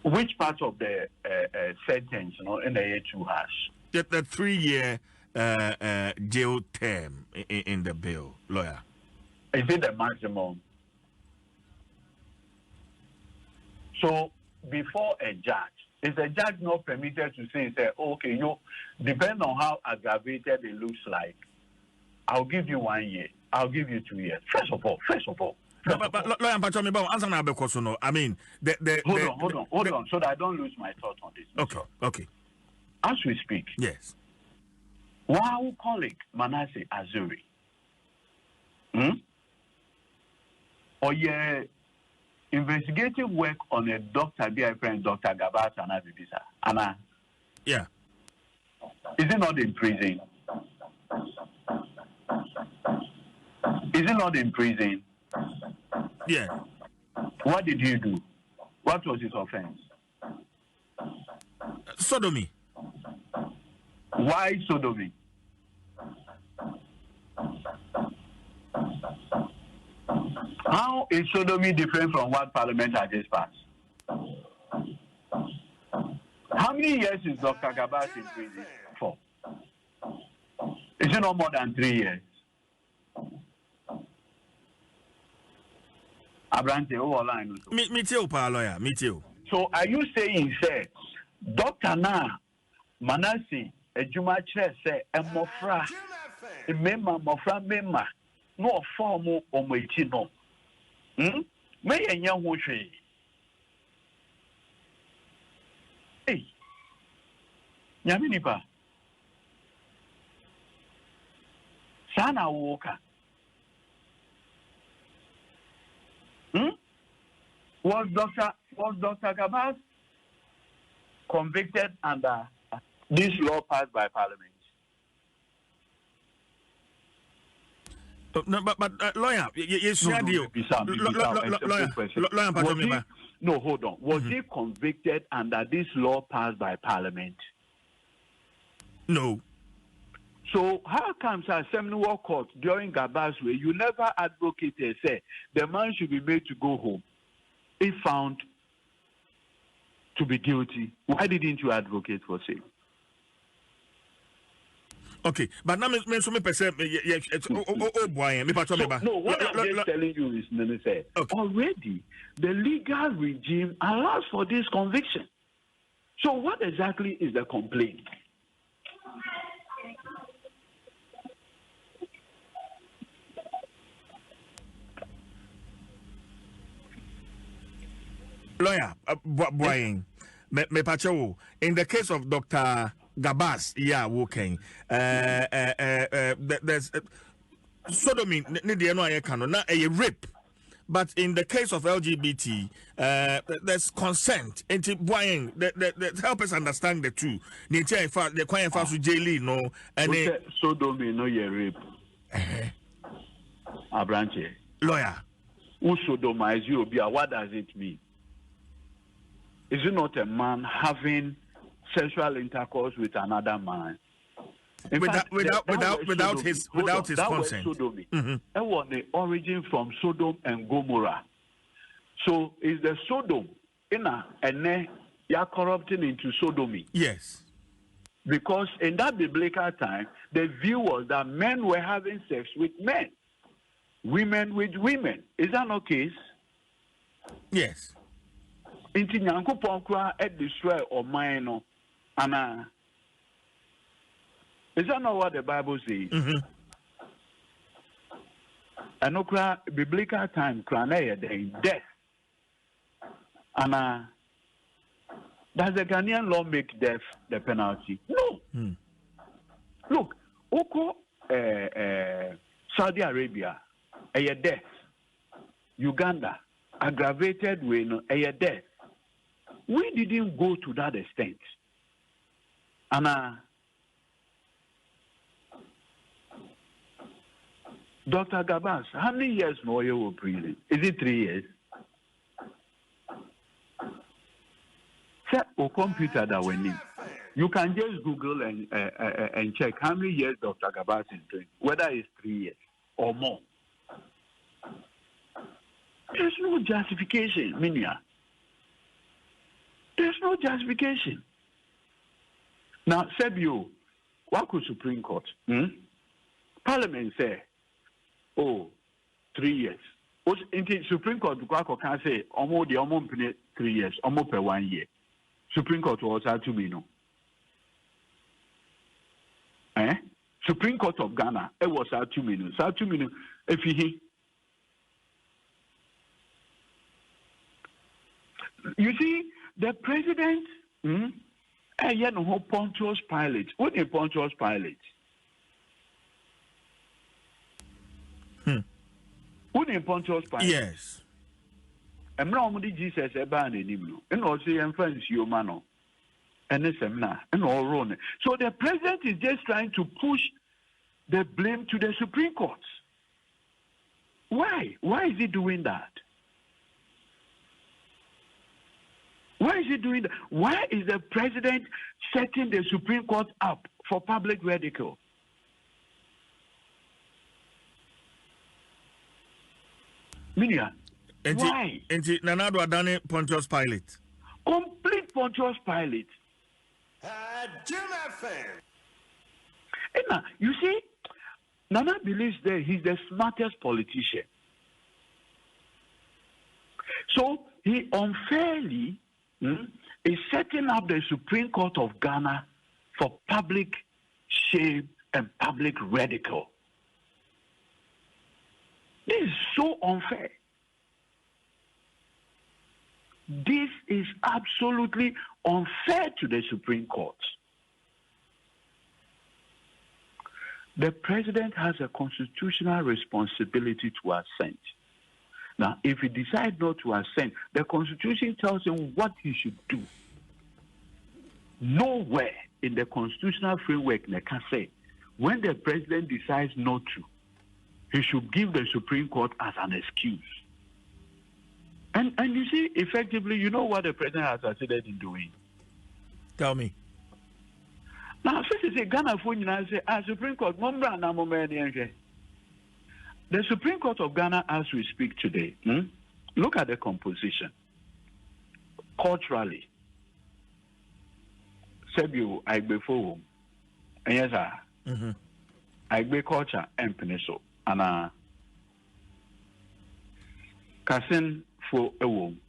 Which part of the sentence, in the A2 has? The 3-year jail term in the bill, lawyer. Is it the maximum? So before a judge, is a judge not permitted to say, okay, you depend on how aggravated it looks like, I'll give you 1 year, I'll give you 2 years. First of all. But lawyer, I mean, hold on, so that I don't lose my thought on this. Okay. As we speak, yes. Our colleague Manasseh Azuri, or investigative work on a doctor, dear friend, Dr. Gabas Anabibisa. Anna. Yeah. Is it not in prison? Is it not in prison? Yeah. What did he do? What was his offense? Sodomy. Why sodomy? How is sodomy different from what Parliament has just passed? How many years is Dr. Gabas in prison for? Is it no more than 3 years? Abrante, me too, lawyer. Me too. So are you saying, say, Dr. Na Manasseh Ejuma Chere say Mofra Mema no form o mechi no. Me yenya ho hwe. Hey. Nyame nipa. Sana woka. Was Dr. Gabas convicted under this law passed by Parliament? No, but lawyer, yes, no, hold on. Was he convicted under this law passed by Parliament? No. So how comes at Seminole Court during Gabas way you never advocated say the man should be made to go home if found to be guilty? Why didn't you advocate for same? Okay, but now me so me perceive boy me patch me ba. No, what I'm just telling you is Minister. Okay. Already the legal regime allows for this conviction. So what exactly is the complaint? Lawyer, me pacho. In the case of Dr. Gabas, yeah, walking. There's sodomy. Not a rape, but in the case of LGBT, there's consent. Help us understand the two. The quiet fast with jail, no, and sodomy no ye rape. A branch. Lawyer, who sodomize you? What does it mean? Is it not a man having sexual intercourse with another man? Without his consent. Sodomy. That was the origin from Sodom and Gomorrah. So is the Sodom and you are corrupting into sodomy? Yes. Because in that biblical time, the view was that men were having sex with men, women with women. Is that not case? Yes. Inti Nyankopon kura destroy or mine no ana. Is that not what the Bible says? And no kura biblical time kura na death. Ana does the Ghanaian law make death the penalty? No. Look, Oko Saudi Arabia, a death. Uganda, aggravated way no a death. We didn't go to that extent. And Dr. Gabas, how many years more you were prison? Is it 3 years? Check a computer that we need. You can just Google and check how many years Dr. Gabas is doing, whether it's 3 years or more. There's no justification, Minia. no justification. Now, Sebio, what could Supreme Court? Parliament say, 3 years. In the Supreme Court, can say, almost 3 years, almost per 1 year. Supreme Court was out to me, no. Supreme Court of Ghana, it was out 2 minutes. Out 2 minutes, if he. You see, the president, Pontius Pilate. What is Pontius Pilate? What is Pontius Pilate? Yes. I'm not only Jesus about him, and also friends, you man, and this and all wrong. So the president is just trying to push the blame to the Supreme Court. Why? Why is he doing that? Why is he doing that? Why is the president setting the Supreme Court up for public ridicule? Minia, why? Nanado Adane Pontius Pilate. Complete Pontius Pilate. You see, Nana believes that he's the smartest politician. So he unfairly is setting up the Supreme Court of Ghana for public shame and public ridicule. This is so unfair. This is absolutely unfair to the Supreme Court. The president has a constitutional responsibility to assent. Now, if he decides not to assent, the Constitution tells him what he should do. Nowhere in the constitutional framework they can say when the president decides not to, he should give the Supreme Court as an excuse. And you see, effectively, you know what the president has succeeded in doing? Tell me. Now, first you say, Ghana for say, Supreme Court, the Supreme Court of Ghana, as we speak today, look at the composition. Culturally, Sebio, I be for and yes, I be culture and peninsula, and Kasin for a womb,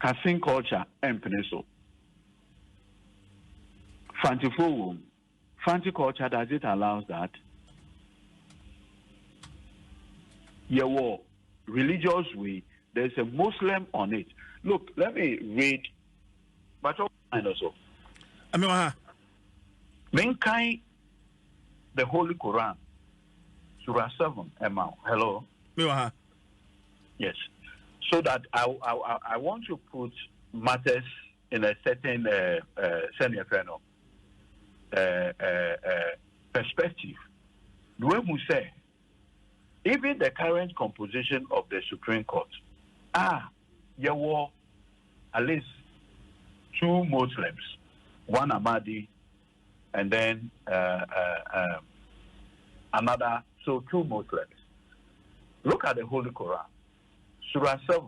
Kasin culture and peninsula. Fancy for womb, fancy culture, does it allow that? Your religious way, there's a Muslim on it. Look, let me read. But also, Menkai, the Holy Quran, Surah 7, hello. Yes. So that I want to put matters in a certain perspective. The way we say, even the current composition of the Supreme Court, there were at least 2 Muslims, one Ahmadi, and then another, so 2 Muslims. Look at the Holy Quran, Surah 7,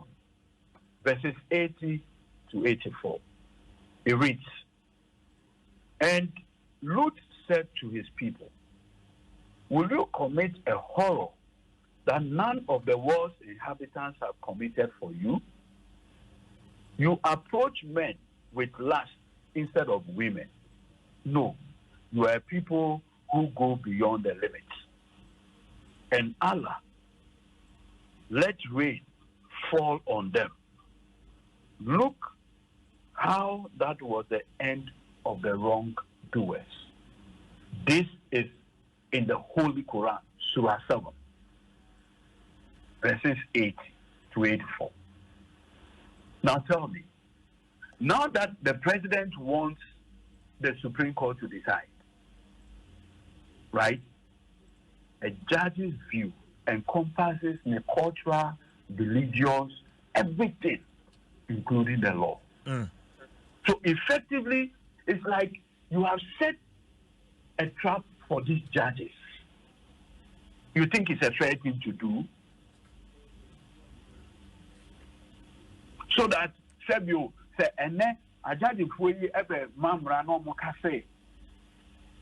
verses 80 to 84. It reads, "And Lut said to his people, will you commit a horror that none of the world's inhabitants have committed for you? You approach men with lust instead of women. No, you are people who go beyond the limits. And Allah, let rain fall on them. Look how that was the end of the wrongdoers." This is in the Holy Quran, Surah 7. Verses 80 to 84. Now tell me, now that the president wants the Supreme Court to decide, right? A judge's view encompasses the cultural, religious, everything, including the law. So effectively, it's like you have set a trap for these judges. You think it's a fair thing to do? So that Sebio, say ene ajadifo yi ebe mamra no mo ka say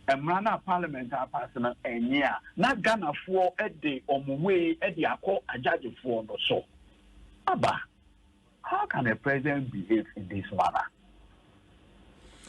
emra na parliament pass na enye a na Ghanafo ede omuwe ede akọ ajadifo no so aba how can a president behave in this manner?